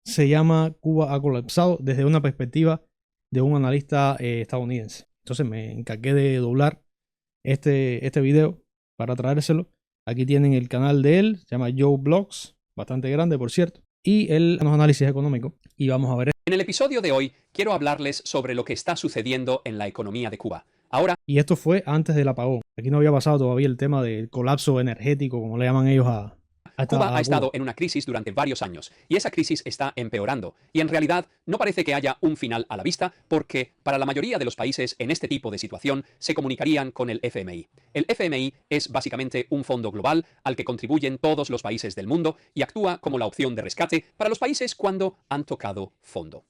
se llama Cuba ha colapsado desde una perspectiva de un analista estadounidense. Entonces me encargué de doblar este video para traérselo. Aquí tienen el canal de él, se llama Joe Blogs, bastante grande por cierto, y él hace análisis económicos y vamos a ver. En el episodio de hoy quiero hablarles sobre lo que está sucediendo en la economía de Cuba. Ahora, y esto fue antes del apagón. Aquí no había pasado todavía el tema del colapso energético, como le llaman ellos a Cuba ha Cuba. estado en una crisis durante varios años y esa crisis está empeorando. Y en realidad no parece que haya un final a la vista porque para la mayoría de los países en este tipo de situación se comunicarían con el FMI. El FMI es básicamente un fondo global al que contribuyen todos los países del mundo y actúa como la opción de rescate para los países cuando han tocado fondo.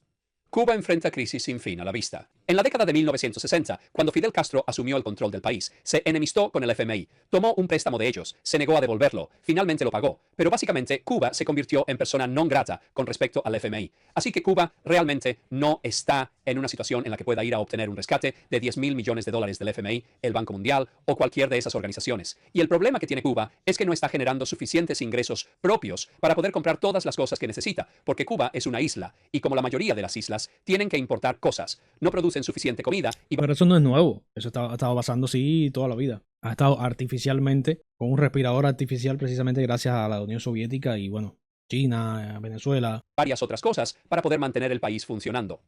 Cuba enfrenta crisis sin fin a la vista. En la década de 1960, cuando Fidel Castro asumió el control del país, se enemistó con el FMI, tomó un préstamo de ellos, se negó a devolverlo, finalmente lo pagó, pero básicamente Cuba se convirtió en persona non grata con respecto al FMI. Así que Cuba realmente no está en una situación en la que pueda ir a obtener un rescate de 10.000 millones de dólares del FMI, el Banco Mundial o cualquier de esas organizaciones. Y el problema que tiene Cuba es que no está generando suficientes ingresos propios para poder comprar todas las cosas que necesita, porque Cuba es una isla y como la mayoría de las islas tienen que importar cosas, no producen suficiente comida y... Pero eso no es nuevo, eso ha estado pasando así toda la vida. Ha estado artificialmente, con un respirador artificial precisamente gracias a la Unión Soviética y bueno, China, Venezuela. varias otras cosas para poder mantener el país funcionando.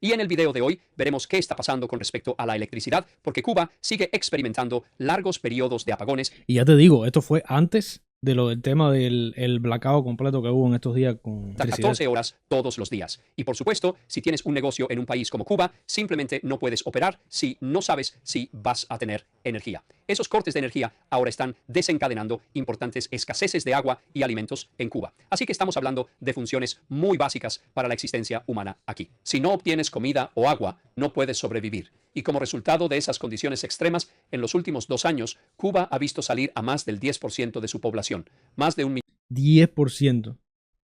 Y en el video de hoy veremos qué está pasando con respecto a la electricidad, porque Cuba sigue experimentando largos periodos de apagones. Y ya te digo, esto fue antes de lo del tema del blackout completo que hubo en estos días con Hasta 14 horas todos los días. Y por supuesto, si tienes un negocio en un país como Cuba, simplemente no puedes operar si no sabes si vas a tener energía. Esos cortes de energía ahora están desencadenando importantes escaseces de agua y alimentos en Cuba. Así que estamos hablando de funciones muy básicas para la existencia humana aquí. Si no obtienes comida o agua, no puedes sobrevivir. Y como resultado de esas condiciones extremas, en los últimos 2 años, Cuba ha visto salir a más del 10% de su población. Más de 10%.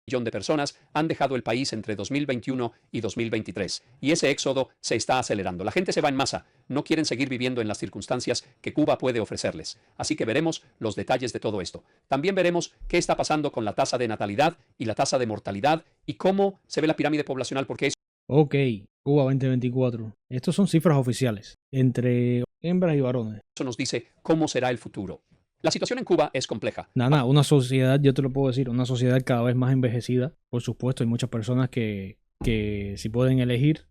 millón de personas han dejado el país entre 2021 y 2023. Y ese éxodo se está acelerando. La gente se va en masa. No quieren seguir viviendo en las circunstancias que Cuba puede ofrecerles. Así que veremos los detalles de todo esto. También veremos qué está pasando con la tasa de natalidad y la tasa de mortalidad y cómo se ve la pirámide poblacional, porque es... Ok, Cuba 2024. Estos son cifras oficiales, entre hembras y varones. Eso nos dice cómo será el futuro. La situación en Cuba es compleja. Nada, una sociedad, yo te lo puedo decir, una sociedad cada vez más envejecida. Por supuesto, hay muchas personas que si pueden elegir,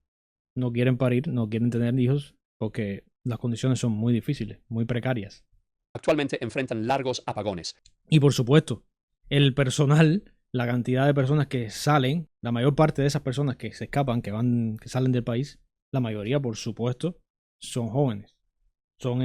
no quieren parir, no quieren tener hijos, porque las condiciones son muy difíciles, muy precarias. Actualmente enfrentan largos apagones. Y por supuesto, el personal, la cantidad de personas que salen, la mayor parte de esas personas que se escapan, que salen del país, la mayoría, por supuesto, son jóvenes. Son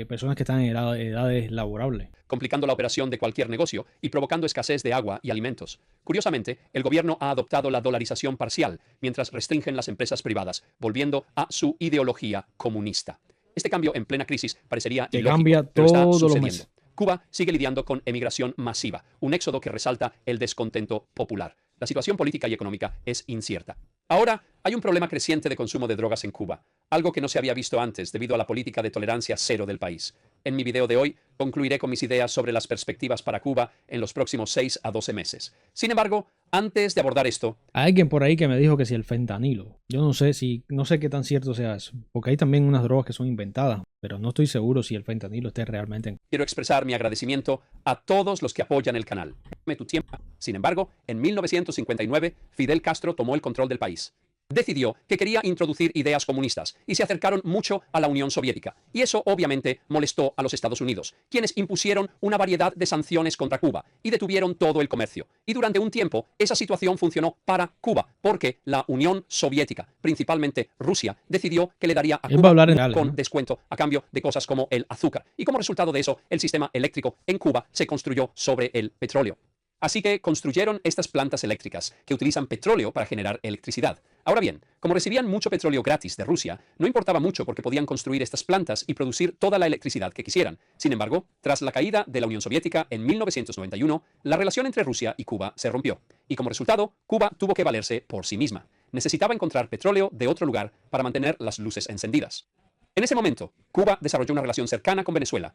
personas que están en edades laborables. Complicando la operación de cualquier negocio y provocando escasez de agua y alimentos. Curiosamente, el gobierno ha adoptado la dolarización parcial, mientras restringen las empresas privadas, volviendo a su ideología comunista. Este cambio en plena crisis parecería Que ilógico, cambia pero está todos los sucediendo. meses. Cuba sigue lidiando con emigración masiva, un éxodo que resalta el descontento popular. La situación política y económica es incierta. Ahora, hay un problema creciente de consumo de drogas en Cuba, algo que no se había visto antes debido a la política de tolerancia cero del país. En mi video de hoy concluiré con mis ideas sobre las perspectivas para Cuba en los próximos 6 a 12 meses. Sin embargo, antes de abordar esto, hay alguien por ahí que me dijo que si el fentanilo, yo no sé qué tan cierto sea eso, porque hay también unas drogas que son inventadas, pero no estoy seguro si el fentanilo esté realmente en... quiero expresar mi agradecimiento a todos los que apoyan el canal. Dame tu tiempo. Sin embargo, en 1959, Fidel Castro tomó el control del país. Decidió que quería introducir ideas comunistas y se acercaron mucho a la Unión Soviética. Y eso obviamente molestó a los Estados Unidos, quienes impusieron una variedad de sanciones contra Cuba y detuvieron todo el comercio. Y durante un tiempo esa situación funcionó para Cuba, porque la Unión Soviética, principalmente Rusia, decidió que le daría a Cuba con descuento a cambio de cosas como el azúcar. Y como resultado de eso, el sistema eléctrico en Cuba se construyó sobre el petróleo. Así que construyeron estas plantas eléctricas que utilizan petróleo para generar electricidad. Ahora bien, como recibían mucho petróleo gratis de Rusia, no importaba mucho porque podían construir estas plantas y producir toda la electricidad que quisieran. Sin embargo, tras la caída de la Unión Soviética en 1991, la relación entre Rusia y Cuba se rompió. Y como resultado, Cuba tuvo que valerse por sí misma. Necesitaba encontrar petróleo de otro lugar para mantener las luces encendidas. En ese momento, Cuba desarrolló una relación cercana con Venezuela.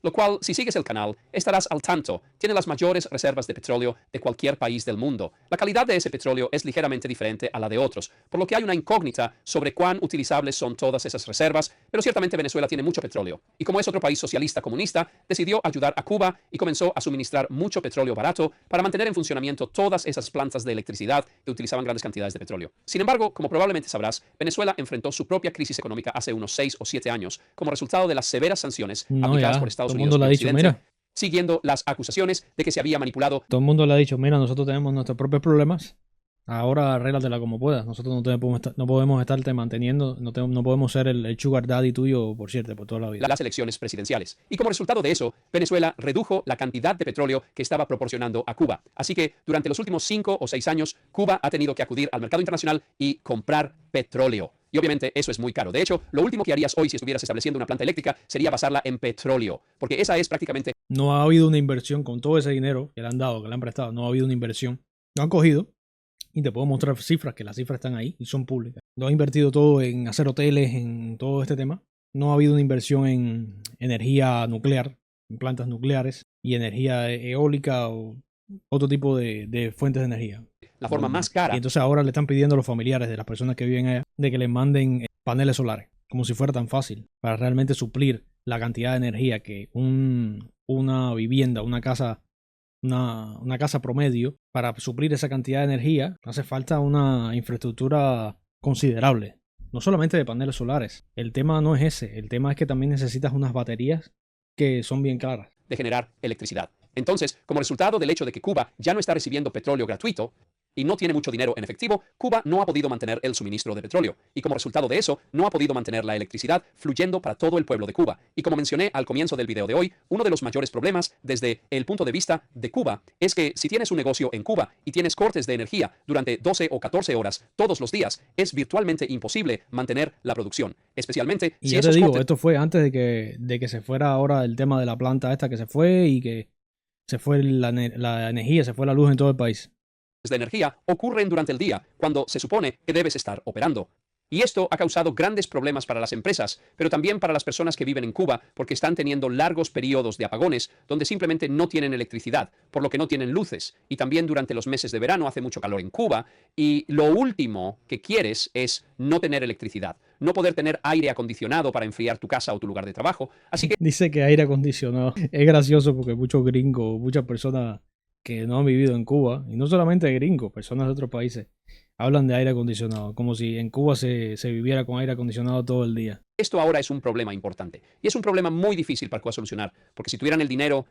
lo cual, si sigues el canal, estarás al tanto. Tiene las mayores reservas de petróleo de cualquier país del mundo. La calidad de ese petróleo es ligeramente diferente a la de otros, por lo que hay una incógnita sobre cuán utilizables son todas esas reservas, pero ciertamente Venezuela tiene mucho petróleo. Y como es otro país socialista comunista, decidió ayudar a Cuba y comenzó a suministrar mucho petróleo barato para mantener en funcionamiento todas esas plantas de electricidad que utilizaban grandes cantidades de petróleo. Sin embargo, como probablemente sabrás, Venezuela enfrentó su propia crisis económica hace unos 6 o 7 años como resultado de las severas sanciones No, aplicadas ya, por Estados todo el Unidos mundo le y ha dicho, Occidente, mira, siguiendo las acusaciones de que se había manipulado. todo el mundo le ha dicho, mira, nosotros tenemos nuestros propios problemas, ahora arréglatela como puedas. Nosotros no podemos estarte manteniendo, no podemos ser el sugar daddy tuyo, por cierto, por toda la vida. Las elecciones presidenciales. Y como resultado de eso, Venezuela redujo la cantidad de petróleo que estaba proporcionando a Cuba. Así que durante los últimos 5 o 6 años, Cuba ha tenido que acudir al mercado internacional y comprar petróleo. Y obviamente eso es muy caro. De hecho, lo último que harías hoy si estuvieras estableciendo una planta eléctrica sería basarla en petróleo, porque esa es prácticamente... No ha habido una inversión con todo ese dinero que le han dado, que le han prestado, no ha habido una inversión. Lo han cogido y te puedo mostrar cifras, que las cifras están ahí y son públicas. Lo han invertido todo en hacer hoteles, en todo este tema. No ha habido una inversión en energía nuclear, en plantas nucleares y energía eólica o otro tipo de fuentes de energía. La forma más cara. Y entonces ahora le están pidiendo a los familiares de las personas que viven allá de que les manden paneles solares, como si fuera tan fácil, para realmente suplir la cantidad de energía que una vivienda, una casa promedio, para suplir esa cantidad de energía, hace falta una infraestructura considerable. No solamente de paneles solares. El tema no es ese. El tema es que también necesitas unas baterías que son bien caras. De generar electricidad. Entonces, como resultado del hecho de que Cuba ya no está recibiendo petróleo gratuito y no tiene mucho dinero en efectivo, Cuba no ha podido mantener el suministro de petróleo. Y como resultado de eso, no ha podido mantener la electricidad fluyendo para todo el pueblo de Cuba. Y como mencioné al comienzo del video de hoy, uno de los mayores problemas desde el punto de vista de Cuba es que si tienes un negocio en Cuba y tienes cortes de energía durante 12 o 14 horas todos los días, es virtualmente imposible mantener la producción. Especialmente y si ya te esos digo, cortes... esto fue antes de que se fuera ahora el tema de la planta esta que se fue y que se fue la energía, se fue la luz en todo el país. De energía ocurren durante el día, cuando se supone que debes estar operando. Y esto ha causado grandes problemas para las empresas, pero también para las personas que viven en Cuba, porque están teniendo largos periodos de apagones donde simplemente no tienen electricidad, por lo que no tienen luces. Y también durante los meses de verano hace mucho calor en Cuba, y lo último que quieres es no tener electricidad, no poder tener aire acondicionado para enfriar tu casa o tu lugar de trabajo. Así que Dice que aire acondicionado. Es gracioso porque muchos gringos, muchas personas que no han vivido en Cuba, y no solamente gringos, personas de otros países, hablan de aire acondicionado, como si en Cuba se viviera con aire acondicionado todo el día. esto ahora es un problema importante. Y es un problema muy difícil para Cuba solucionar, porque si tuvieran el dinero,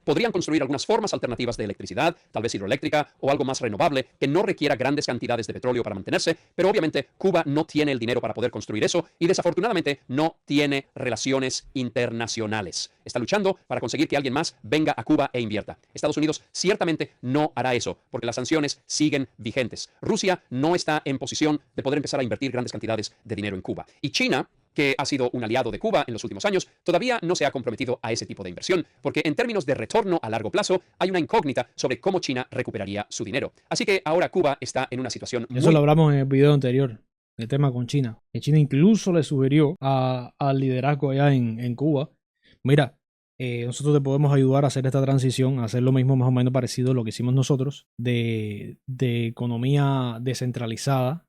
podrían construir algunas formas alternativas de electricidad, tal vez hidroeléctrica o algo más renovable que no requiera grandes cantidades de petróleo para mantenerse, pero obviamente Cuba no tiene el dinero para poder construir eso y desafortunadamente no tiene relaciones internacionales. Está luchando para conseguir que alguien más venga a Cuba e invierta. Estados Unidos ciertamente no hará eso porque las sanciones siguen vigentes. Rusia no está en posición de poder empezar a invertir grandes cantidades de dinero en Cuba. Y China, que ha sido un aliado de Cuba en los últimos años, todavía no se ha comprometido a ese tipo de inversión, porque en términos de retorno a largo plazo hay una incógnita sobre cómo China recuperaría su dinero. Así que ahora Cuba está en una situación Eso lo hablamos en el video anterior, el tema con China. Que China incluso le sugirió al liderazgo allá en Cuba, mira, nosotros te podemos ayudar a hacer esta transición, a hacer lo mismo más o menos parecido a lo que hicimos nosotros, de economía descentralizada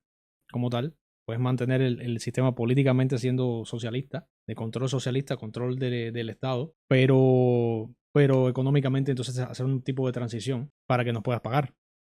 como tal. Puedes mantener el sistema políticamente siendo socialista, de control socialista, control del Estado, pero económicamente entonces hacer un tipo de transición para que nos puedas pagar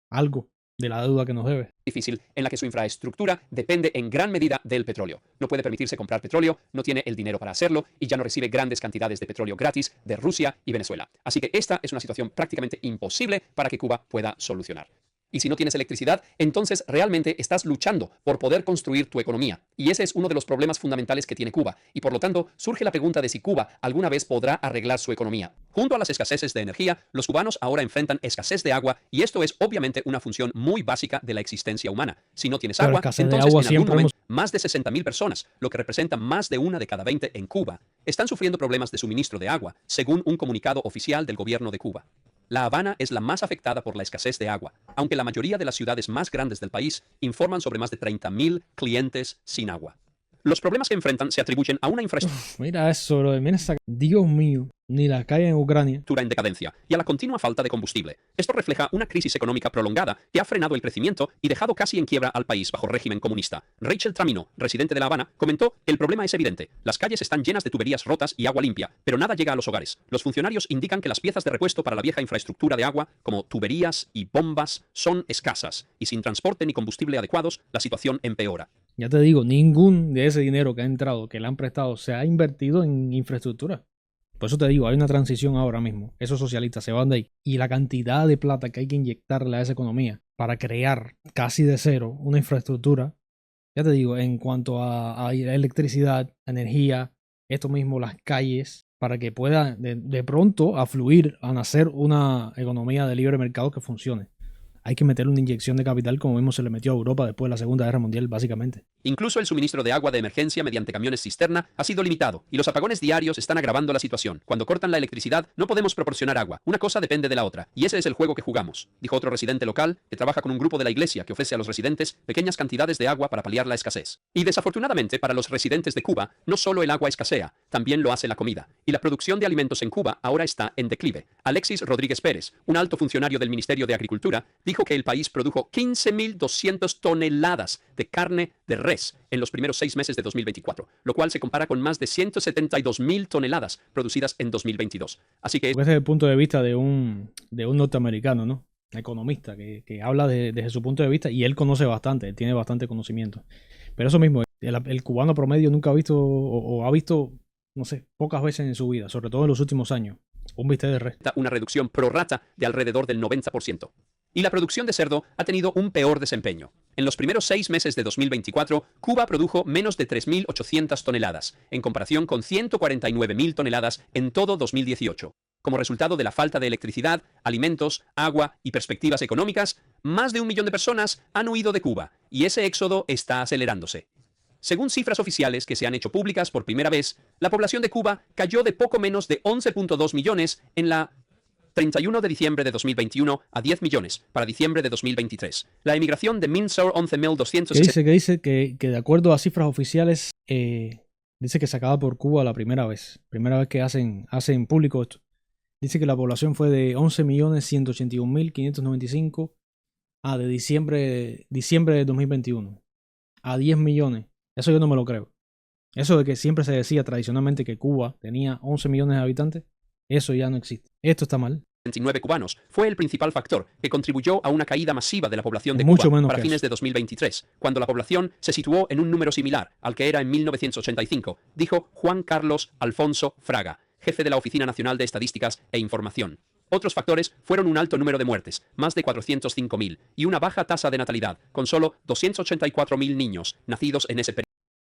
algo de la deuda que nos debes. Difícil en la que su infraestructura depende en gran medida del petróleo. No puede permitirse comprar petróleo, no tiene el dinero para hacerlo y ya no recibe grandes cantidades de petróleo gratis de Rusia y Venezuela. Así que esta es una situación prácticamente imposible para que Cuba pueda solucionar. Y si no tienes electricidad, entonces realmente estás luchando por poder construir tu economía. Y ese es uno de los problemas fundamentales que tiene Cuba. Y por lo tanto, surge la pregunta de si Cuba alguna vez podrá arreglar su economía. Junto a las escaseces de energía, los cubanos ahora enfrentan escasez de agua y esto es obviamente una función muy básica de la existencia humana. Si no tienes agua, entonces en algún momento, más de 60.000 personas, lo que representa más de 1 de cada 20 en Cuba, están sufriendo problemas de suministro de agua, según un comunicado oficial del gobierno de Cuba. La Habana es la más afectada por la escasez de agua, aunque la mayoría de las ciudades más grandes del país informan sobre más de 30.000 clientes sin agua. Los problemas que enfrentan se atribuyen a una infraestructura Mira eso, bro. Mira esa... Dios mío, ni la calle en Ucrania. en decadencia y a la continua falta de combustible. Esto refleja una crisis económica prolongada que ha frenado el crecimiento y dejado casi en quiebra al país bajo régimen comunista. Rachel Tramino, residente de La Habana, comentó: el problema es evidente. Las calles están llenas de tuberías rotas y agua limpia, pero nada llega a los hogares. Los funcionarios indican que las piezas de repuesto para la vieja infraestructura de agua, como tuberías y bombas, son escasas, y sin transporte ni combustible adecuados, la situación empeora. Ya te digo, ningún de ese dinero que ha entrado, que le han prestado, se ha invertido en infraestructura. Por eso te digo, hay una transición ahora mismo. Esos socialistas se van de ahí. Y la cantidad de plata que hay que inyectarle a esa economía para crear casi de cero una infraestructura, ya te digo, en cuanto a electricidad, energía, esto mismo, las calles, para que pueda de pronto afluir, a nacer una economía de libre mercado que funcione. Hay que meterle una inyección de capital como mismo se le metió a Europa después de la Segunda Guerra Mundial, básicamente. Incluso el suministro de agua de emergencia mediante camiones cisterna ha sido limitado y los apagones diarios están agravando la situación. Cuando cortan la electricidad, no podemos proporcionar agua. Una cosa depende de la otra, y ese es el juego que jugamos, dijo otro residente local que trabaja con un grupo de la iglesia que ofrece a los residentes pequeñas cantidades de agua para paliar la escasez. Y desafortunadamente para los residentes de Cuba, no solo el agua escasea, también lo hace la comida. Y la producción de alimentos en Cuba ahora está en declive. Alexis Rodríguez Pérez, un alto funcionario del Ministerio de Agricultura, dijo que el país produjo 15.200 toneladas de carne de res en los primeros 6 meses de 2024, lo cual se compara con más de 172.000 toneladas producidas en 2022. Así que desde el punto de vista de un norteamericano, ¿no? Economista, que habla desde su punto de vista, y él conoce bastante, él tiene bastante conocimiento. Pero eso mismo, el cubano promedio nunca ha visto, o ha visto, no sé, pocas veces en su vida, sobre todo en los últimos años, un bistec de res. una reducción pro rata de alrededor del 90%. Y la producción de cerdo ha tenido un peor desempeño. En los primeros 6 meses de 2024, Cuba produjo menos de 3.800 toneladas, en comparación con 149.000 toneladas en todo 2018. Como resultado de la falta de electricidad, alimentos, agua y perspectivas económicas, más de 1 millón de personas han huido de Cuba, y ese éxodo está acelerándose. Según cifras oficiales que se han hecho públicas por primera vez, la población de Cuba cayó de poco menos de 11.2 millones en la 31 de diciembre de 2021 a 10 millones para diciembre de 2023. La emigración de Mincer 11.200... Que dice que de acuerdo a cifras oficiales, dice que se acaba por Cuba la primera vez que hacen público esto. Dice que la población fue de 11.181.595 de diciembre de 2021 a 10 millones. Eso yo no me lo creo. Eso de que siempre se decía tradicionalmente que Cuba tenía 11 millones de habitantes, eso ya no existe. Esto está mal. 29 cubanos fue el principal factor que contribuyó a una caída masiva de la población de Mucho Cuba menos para que fines eso. de 2023, cuando la población se situó en un número similar al que era en 1985, dijo Juan Carlos Alfonso Fraga, jefe de la Oficina Nacional de Estadísticas e Información. Otros factores fueron un alto número de muertes, más de 405.000, y una baja tasa de natalidad, con solo 284.000 niños nacidos en ese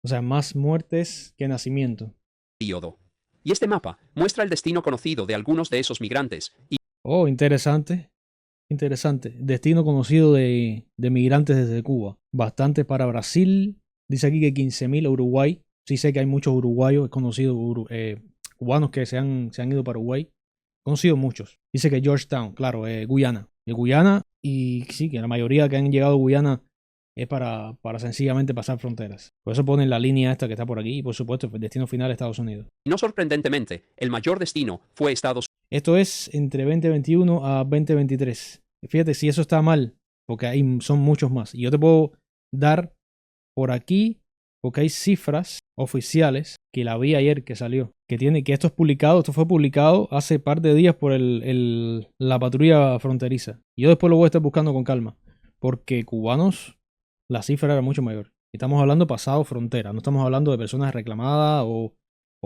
O sea, más muertes que nacimientos. periodo. Y este mapa muestra el destino conocido de algunos de esos migrantes y Oh, interesante. Interesante. Destino conocido de migrantes desde Cuba. Bastante para Brasil. Dice aquí que 15.000 a Uruguay. Sí sé que hay muchos uruguayos. Es conocido cubanos que se han ido para Uruguay. Conocido muchos. Dice que Georgetown, claro, Guyana. Guyana, y sí, que la mayoría que han llegado a Guyana es para sencillamente pasar fronteras. Por eso ponen la línea esta que está por aquí. Y por supuesto, el destino final es Estados Unidos. no sorprendentemente, el mayor destino fue Estados Esto es entre 2021 a 2023. Fíjate si eso está mal, porque ahí son muchos más. Y yo te puedo dar por aquí, porque hay cifras oficiales que la vi ayer que salió. Que esto fue publicado hace par de días por la patrulla fronteriza. Y yo después lo voy a estar buscando con calma. Porque cubanos, la cifra era mucho mayor. Estamos hablando pasado frontera. No estamos hablando de personas reclamadas o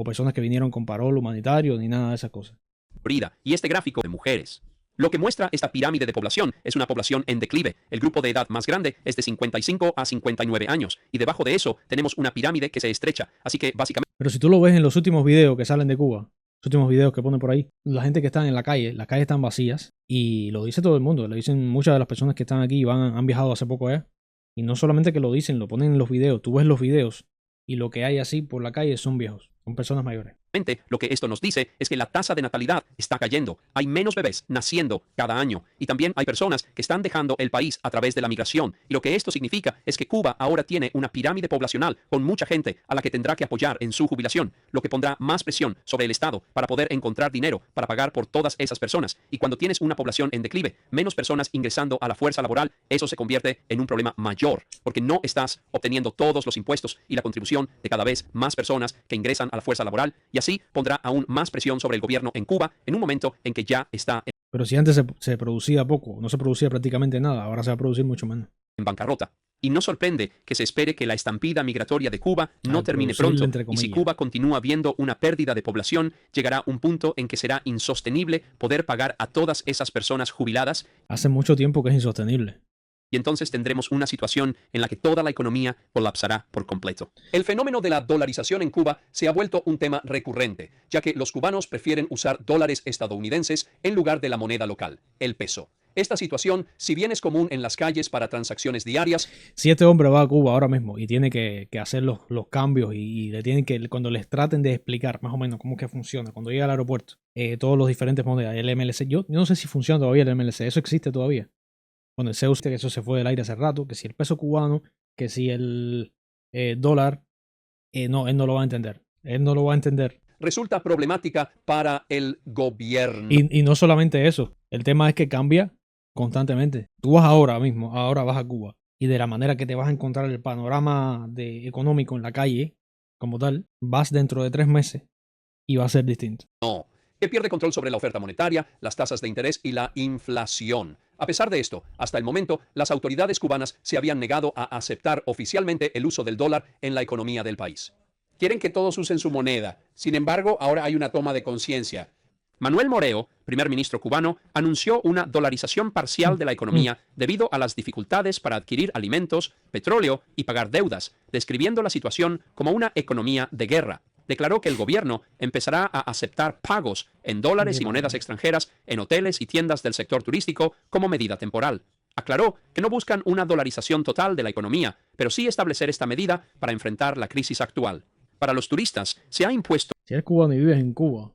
personas que vinieron con parol humanitario ni nada de esas cosas. Florida, y este gráfico de mujeres. Lo que muestra esta pirámide de población es una población en declive. El grupo de edad más grande es de 55 a 59 años, y debajo de eso tenemos una pirámide que se estrecha. Así que básicamente... Pero si tú lo ves en los últimos videos que salen de Cuba, los últimos videos que ponen por ahí, la gente que está en la calle, las calles están vacías, y lo dice todo el mundo, lo dicen muchas de las personas que están aquí y han viajado hace poco allá. Y no solamente que lo dicen, lo ponen en los videos, tú ves los videos, y lo que hay así por la calle son viejos, son personas mayores. Lo que esto nos dice es que la tasa de natalidad está cayendo. Hay menos bebés naciendo cada año. Y también hay personas que están dejando el país a través de la migración. Y lo que esto significa es que Cuba ahora tiene una pirámide poblacional con mucha gente a la que tendrá que apoyar en su jubilación, lo que pondrá más presión sobre el Estado para poder encontrar dinero para pagar por todas esas personas. Y cuando tienes una población en declive, menos personas ingresando a la fuerza laboral, eso se convierte en un problema mayor, porque no estás obteniendo todos los impuestos y la contribución de cada vez más personas que ingresan a la fuerza laboral, y así pondrá aún más presión sobre el gobierno en Cuba en un momento en que ya está Pero si antes se producía poco, no se producía prácticamente nada, ahora se va a producir mucho menos. en bancarrota. Y no sorprende que se espere que la estampida migratoria de Cuba no Al termine producirlo, pronto, entre y si comillas. Cuba continúa viendo una pérdida de población, llegará un punto en que será insostenible poder pagar a todas esas personas jubiladas, Hace mucho tiempo que es insostenible. y entonces tendremos una situación en la que toda la economía colapsará por completo. El fenómeno de la dolarización en Cuba se ha vuelto un tema recurrente, ya que los cubanos prefieren usar dólares estadounidenses en lugar de la moneda local, el peso. Esta situación, si bien es común en las calles para transacciones diarias, Si este hombre va a Cuba ahora mismo y tiene que hacer los cambios y le tienen que, cuando les traten de explicar más o menos cómo es que funciona, cuando llega al aeropuerto, todos los diferentes monedas, el MLC, yo no sé si funciona todavía el MLC, eso existe todavía. Bueno, el CEU, que eso se fue del aire hace rato, que si el peso cubano, que si el dólar, no, él no lo va a entender. Él no lo va a entender. resulta problemática para el gobierno. Y no solamente eso, el tema es que cambia constantemente. Tú vas ahora mismo, ahora vas a Cuba, y de la manera que te vas a encontrar el panorama económico en la calle, como tal, vas dentro de 3 meses y va a ser distinto. No, que pierde control sobre la oferta monetaria, las tasas de interés y la inflación. A pesar de esto, hasta el momento, las autoridades cubanas se habían negado a aceptar oficialmente el uso del dólar en la economía del país. Quieren que todos usen su moneda. Sin embargo, ahora hay una toma de conciencia. Manuel Moreo, primer ministro cubano, anunció una dolarización parcial de la economía debido a las dificultades para adquirir alimentos, petróleo y pagar deudas, describiendo la situación como una economía de guerra. Declaró que el gobierno empezará a aceptar pagos en dólares y monedas extranjeras en hoteles y tiendas del sector turístico como medida temporal. Aclaró que no buscan una dolarización total de la economía, pero sí establecer esta medida para enfrentar la crisis actual. Para los turistas se ha impuesto Si eres cubano y vives en Cuba,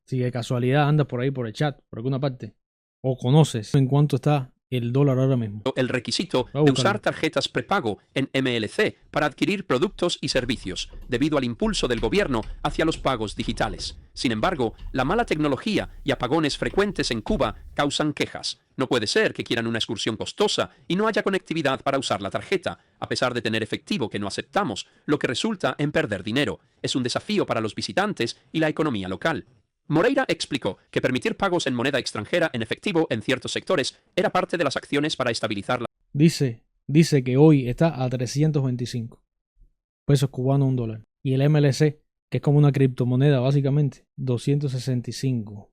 si de casualidad andas por ahí por el chat, por alguna parte, o conoces en cuánto está el dólar ahora mismo. el requisito Voy a de buscarlo. usar tarjetas prepago en MLC para adquirir productos y servicios, debido al impulso del gobierno hacia los pagos digitales. Sin embargo, la mala tecnología y apagones frecuentes en Cuba causan quejas. No puede ser que quieran una excursión costosa y no haya conectividad para usar la tarjeta, a pesar de tener efectivo que no aceptamos, lo que resulta en perder dinero. Es un desafío para los visitantes y la economía local. Moreira explicó que permitir pagos en moneda extranjera en efectivo en ciertos sectores era parte de las acciones para estabilizar la Dice que hoy está a 325 pesos cubanos un dólar. Y el MLC, que es como una criptomoneda básicamente, 265.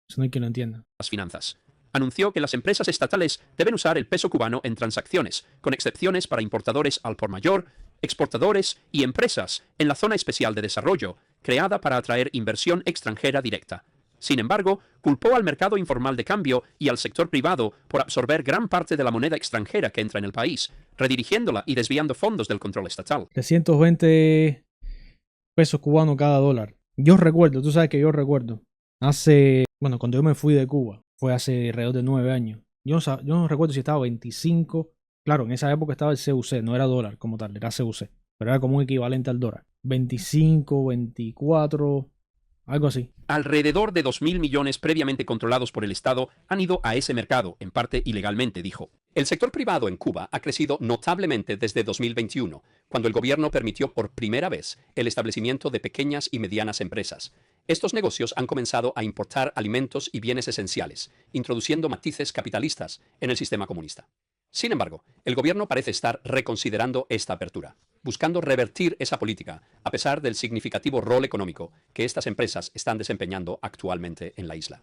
Eso no hay quien lo entienda. las finanzas. Anunció que las empresas estatales deben usar el peso cubano en transacciones, con excepciones para importadores al por mayor, exportadores y empresas en la zona especial de desarrollo, creada para atraer inversión extranjera directa. Sin embargo, culpó al mercado informal de cambio y al sector privado por absorber gran parte de la moneda extranjera que entra en el país, redirigiéndola y desviando fondos del control estatal. 320 pesos cubanos cada dólar. Yo recuerdo, tú sabes que yo recuerdo, cuando yo me fui de Cuba, fue hace alrededor de 9 años. Yo no recuerdo si estaba 25. Claro, en esa época estaba el CUC, no era dólar como tal, era CUC. Pero era como un equivalente al dólar. 25, 24, algo así. Alrededor de 2.000 millones previamente controlados por el Estado han ido a ese mercado, en parte ilegalmente, dijo. El sector privado en Cuba ha crecido notablemente desde 2021, cuando el gobierno permitió por primera vez el establecimiento de pequeñas y medianas empresas. Estos negocios han comenzado a importar alimentos y bienes esenciales, introduciendo matices capitalistas en el sistema comunista. Sin embargo, el gobierno parece estar reconsiderando esta apertura, buscando revertir esa política, a pesar del significativo rol económico que estas empresas están desempeñando actualmente en la isla.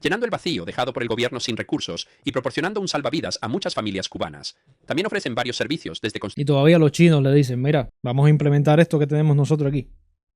Llenando el vacío dejado por el gobierno sin recursos y proporcionando un salvavidas a muchas familias cubanas, también ofrecen varios servicios desde Y todavía los chinos le dicen, mira, vamos a implementar esto que tenemos nosotros aquí.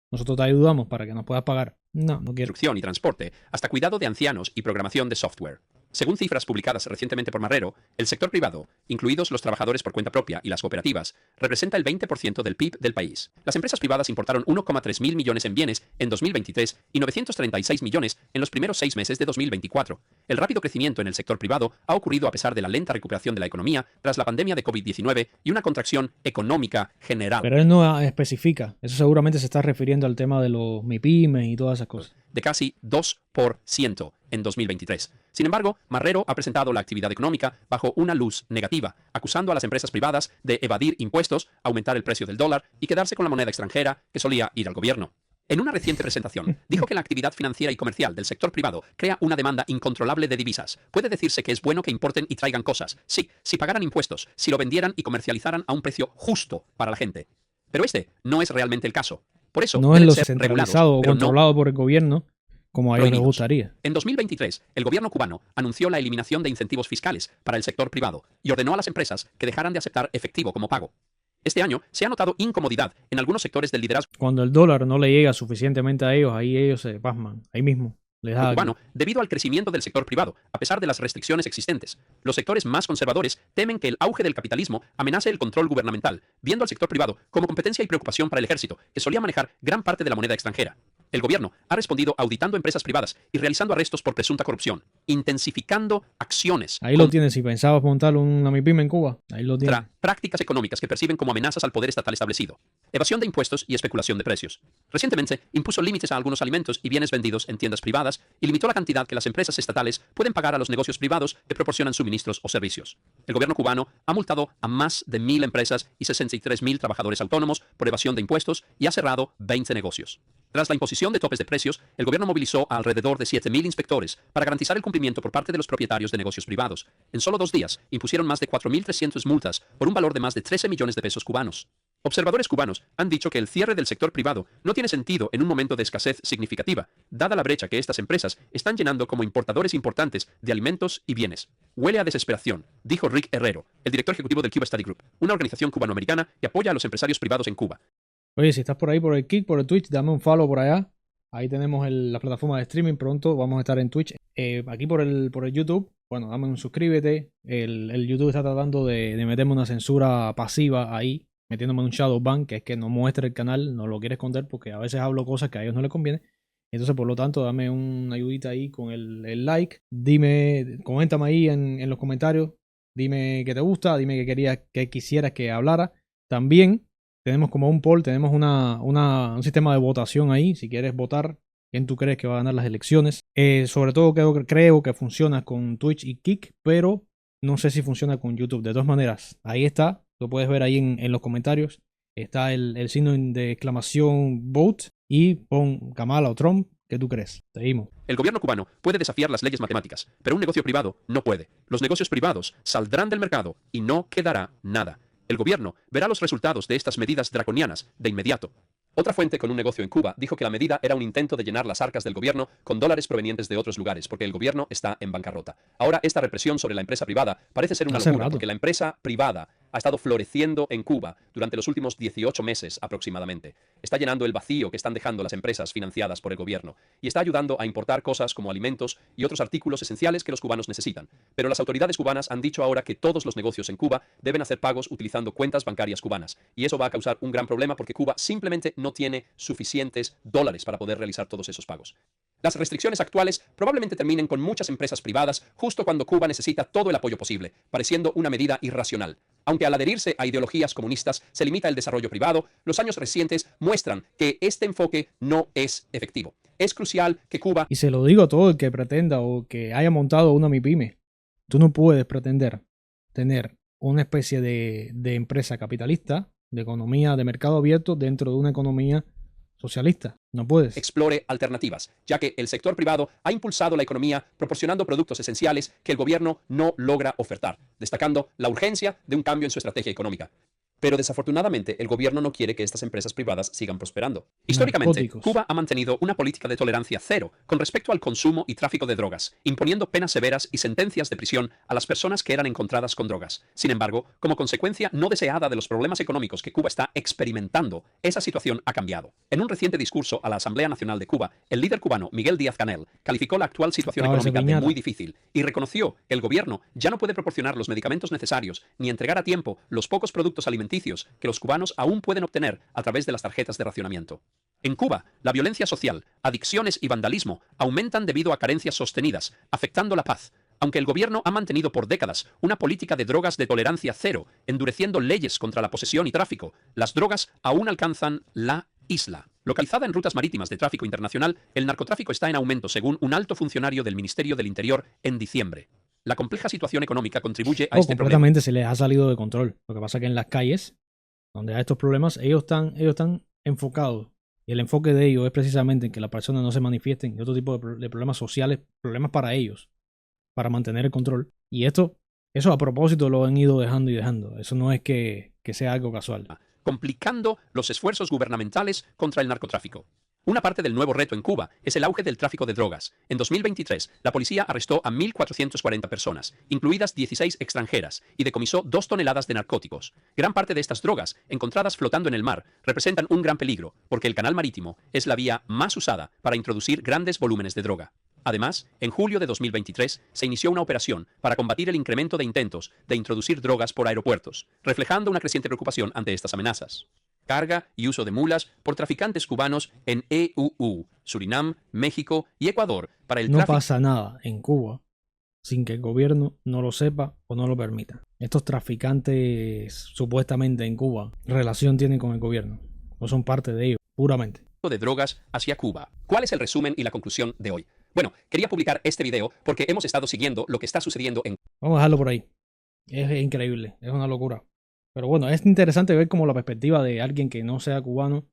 Nosotros te ayudamos para que nos puedas pagar. No quiero. construcción y transporte, hasta cuidado de ancianos y programación de software. Según cifras publicadas recientemente por Marrero, el sector privado, incluidos los trabajadores por cuenta propia y las cooperativas, representa el 20% del PIB del país. Las empresas privadas importaron 1,3 mil millones en bienes en 2023 y 936 millones en los primeros 6 meses de 2024. El rápido crecimiento en el sector privado ha ocurrido a pesar de la lenta recuperación de la economía tras la pandemia de COVID-19 y una contracción económica general. Pero él no especifica. Eso seguramente se está refiriendo al tema de los MIPYMES y todas esas cosas. De casi 2% en 2023. Sin embargo, Marrero ha presentado la actividad económica bajo una luz negativa, acusando a las empresas privadas de evadir impuestos, aumentar el precio del dólar y quedarse con la moneda extranjera que solía ir al gobierno. En una reciente presentación, dijo que la actividad financiera y comercial del sector privado crea una demanda incontrolable de divisas. Puede decirse que es bueno que importen y traigan cosas. Sí, si pagaran impuestos, si lo vendieran y comercializaran a un precio justo para la gente. Pero este no es realmente el caso. Por eso No es deben lo ser centralizado o regulados, pero no controlado por el gobierno como a ellos les prohibidos. gustaría. En 2023, el gobierno cubano anunció la eliminación de incentivos fiscales para el sector privado y ordenó a las empresas que dejaran de aceptar efectivo como pago. Este año se ha notado incomodidad en algunos sectores del liderazgo Cuando el dólar no le llega suficientemente a ellos, ahí ellos se pasman. Ahí mismo. Les da cubano debido al crecimiento del sector privado, a pesar de las restricciones existentes. Los sectores más conservadores temen que el auge del capitalismo amenace el control gubernamental, viendo al sector privado como competencia y preocupación para el ejército, que solía manejar gran parte de la moneda extranjera. El gobierno ha respondido auditando empresas privadas y realizando arrestos por presunta corrupción, intensificando acciones Ahí lo tienes. Si pensabas montar una MIPYME en Cuba, ahí lo tienes. contra prácticas económicas que perciben como amenazas al poder estatal establecido, evasión de impuestos y especulación de precios. Recientemente impuso límites a algunos alimentos y bienes vendidos en tiendas privadas y limitó la cantidad que las empresas estatales pueden pagar a los negocios privados que proporcionan suministros o servicios. El gobierno cubano ha multado a más de 1.000 empresas y 63.000 trabajadores autónomos por evasión de impuestos y ha cerrado 20 negocios. Tras la imposición de topes de precios, el gobierno movilizó a alrededor de 7.000 inspectores para garantizar el cumplimiento por parte de los propietarios de negocios privados. En solo 2 días, impusieron más de 4.300 multas por un valor de más de 13 millones de pesos cubanos. Observadores cubanos han dicho que el cierre del sector privado no tiene sentido en un momento de escasez significativa, dada la brecha que estas empresas están llenando como importadores importantes de alimentos y bienes. Huele a desesperación, dijo Rick Herrero, el director ejecutivo del Cuba Study Group, una organización cubanoamericana que apoya a los empresarios privados en Cuba. Oye, si estás por ahí, por el Kick, por el Twitch, dame un follow por allá. Ahí tenemos la plataforma de streaming. Pronto vamos a estar en Twitch. Aquí por el YouTube, bueno, dame un suscríbete. El YouTube está tratando de meterme una censura pasiva ahí, metiéndome un shadow ban, que es que no muestre el canal, no lo quiere esconder porque a veces hablo cosas que a ellos no les conviene. Entonces, por lo tanto, dame una ayudita ahí con el like. Dime, coméntame ahí en los comentarios. Dime que te gusta, dime que quisieras que hablara. También tenemos como un poll, tenemos un sistema de votación ahí. Si quieres votar, ¿quién tú crees que va a ganar las elecciones? Sobre todo creo que funciona con Twitch y Kick, pero no sé si funciona con YouTube. De todas maneras, ahí está. Lo puedes ver ahí en los comentarios. Está el signo de exclamación vote y pon Kamala o Trump. ¿Qué tú crees? Seguimos. El gobierno cubano puede desafiar las leyes matemáticas, pero un negocio privado no puede. Los negocios privados saldrán del mercado y no quedará nada. El gobierno verá los resultados de estas medidas draconianas de inmediato. Otra fuente con un negocio en Cuba dijo que la medida era un intento de llenar las arcas del gobierno con dólares provenientes de otros lugares, porque el gobierno está en bancarrota. Ahora, esta represión sobre la empresa privada parece ser una locura, porque la empresa privada ha estado floreciendo en Cuba durante los últimos 18 meses aproximadamente. Está llenando el vacío que están dejando las empresas financiadas por el gobierno y está ayudando a importar cosas como alimentos y otros artículos esenciales que los cubanos necesitan. Pero las autoridades cubanas han dicho ahora que todos los negocios en Cuba deben hacer pagos utilizando cuentas bancarias cubanas. Y eso va a causar un gran problema porque Cuba simplemente no tiene suficientes dólares para poder realizar todos esos pagos. Las restricciones actuales probablemente terminen con muchas empresas privadas justo cuando Cuba necesita todo el apoyo posible, pareciendo una medida irracional. Aunque al adherirse a ideologías comunistas se limita el desarrollo privado, los años recientes muestran que este enfoque no es efectivo. Es crucial que Cuba... Y se lo digo a todo el que pretenda o que haya montado una MIPYME. Tú no puedes pretender tener una especie de empresa capitalista, de economía de mercado abierto dentro de una economía socialista. No puedes. Explore alternativas, ya que el sector privado ha impulsado la economía proporcionando productos esenciales que el gobierno no logra ofertar, destacando la urgencia de un cambio en su estrategia económica. Pero desafortunadamente, el gobierno no quiere que estas empresas privadas sigan prosperando. Históricamente, Narcóticos. Cuba ha mantenido una política de tolerancia cero con respecto al consumo y tráfico de drogas, imponiendo penas severas y sentencias de prisión a las personas que eran encontradas con drogas. Sin embargo, como consecuencia no deseada de los problemas económicos que Cuba está experimentando, esa situación ha cambiado. En un reciente discurso a la Asamblea Nacional de Cuba, el líder cubano Miguel Díaz-Canel calificó la actual situación económica de muy difícil y reconoció que el gobierno ya no puede proporcionar los medicamentos necesarios ni entregar a tiempo los pocos productos alimenticios que los cubanos aún pueden obtener a través de las tarjetas de racionamiento. En Cuba, la violencia social, adicciones y vandalismo aumentan debido a carencias sostenidas, afectando la paz. Aunque el gobierno ha mantenido por décadas una política de drogas de tolerancia cero, endureciendo leyes contra la posesión y tráfico, las drogas aún alcanzan la isla. Localizada en rutas marítimas de tráfico internacional, el narcotráfico está en aumento según un alto funcionario del Ministerio del Interior en diciembre. La compleja situación económica contribuye a este problema. Completamente se les ha salido de control. Lo que pasa es que en las calles, donde hay estos problemas, ellos están enfocados. Y el enfoque de ellos es precisamente en que las personas no se manifiesten y otro tipo de problemas sociales, problemas para ellos, para mantener el control. Y eso a propósito lo han ido dejando y dejando. Eso no es que sea algo casual. Complicando los esfuerzos gubernamentales contra el narcotráfico. Una parte del nuevo reto en Cuba es el auge del tráfico de drogas. En 2023, la policía arrestó a 1.440 personas, incluidas 16 extranjeras, y decomisó 2 toneladas de narcóticos. Gran parte de estas drogas, encontradas flotando en el mar, representan un gran peligro, porque el canal marítimo es la vía más usada para introducir grandes volúmenes de droga. Además, en julio de 2023 se inició una operación para combatir el incremento de intentos de introducir drogas por aeropuertos, reflejando una creciente preocupación ante estas amenazas. Carga y uso de mulas por traficantes cubanos en EUU, Surinam, México y Ecuador para el tráfico. No pasa nada en Cuba sin que el gobierno no lo sepa o no lo permita. Estos traficantes supuestamente en Cuba relación tienen con el gobierno, no son parte de ellos, puramente. De drogas hacia Cuba. ¿Cuál es el resumen y la conclusión de hoy? Bueno, quería publicar este video porque hemos estado siguiendo lo que está sucediendo en... Vamos a dejarlo por ahí. Es increíble, es una locura. Pero bueno, es interesante ver como la perspectiva de alguien que no sea cubano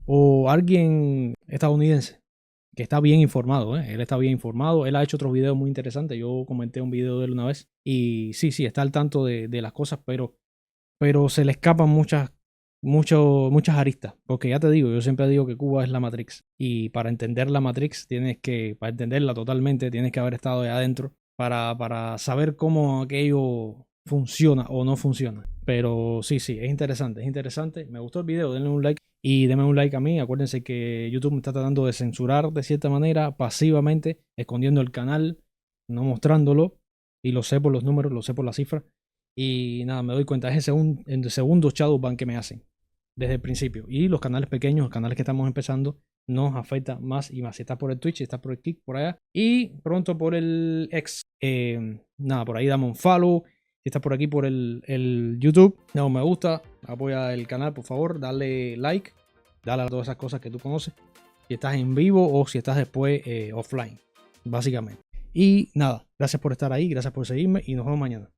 o alguien estadounidense que está bien informado, Él está bien informado, él ha hecho otros videos muy interesantes. Yo comenté un video de él una vez y sí, está al tanto de las cosas, pero se le escapan muchas aristas. Porque ya te digo, yo siempre digo que Cuba es la Matrix. Y para entender la Matrix, para entenderla totalmente, tienes que haber estado ahí adentro para saber cómo aquello funciona o no funciona. Pero sí, es interesante. Me gustó el video, denle un like y denme un like a mí. Acuérdense que YouTube me está tratando de censurar de cierta manera, pasivamente, escondiendo el canal, no mostrándolo. Y lo sé por los números, lo sé por las cifras. Y nada, me doy cuenta, es el segundo shadowban que me hacen desde el principio. Y los canales pequeños, los canales que estamos empezando, nos afecta más y más. Si estás por el Twitch, si estás por el Kick, por allá. Y pronto por el X. Nada, por ahí dame un follow. Si estás por aquí por el YouTube, dale un me gusta, apoya el canal, por favor, dale like, dale a todas esas cosas que tú conoces. Si estás en vivo o si estás después offline, básicamente. Y nada, gracias por estar ahí, gracias por seguirme y nos vemos mañana.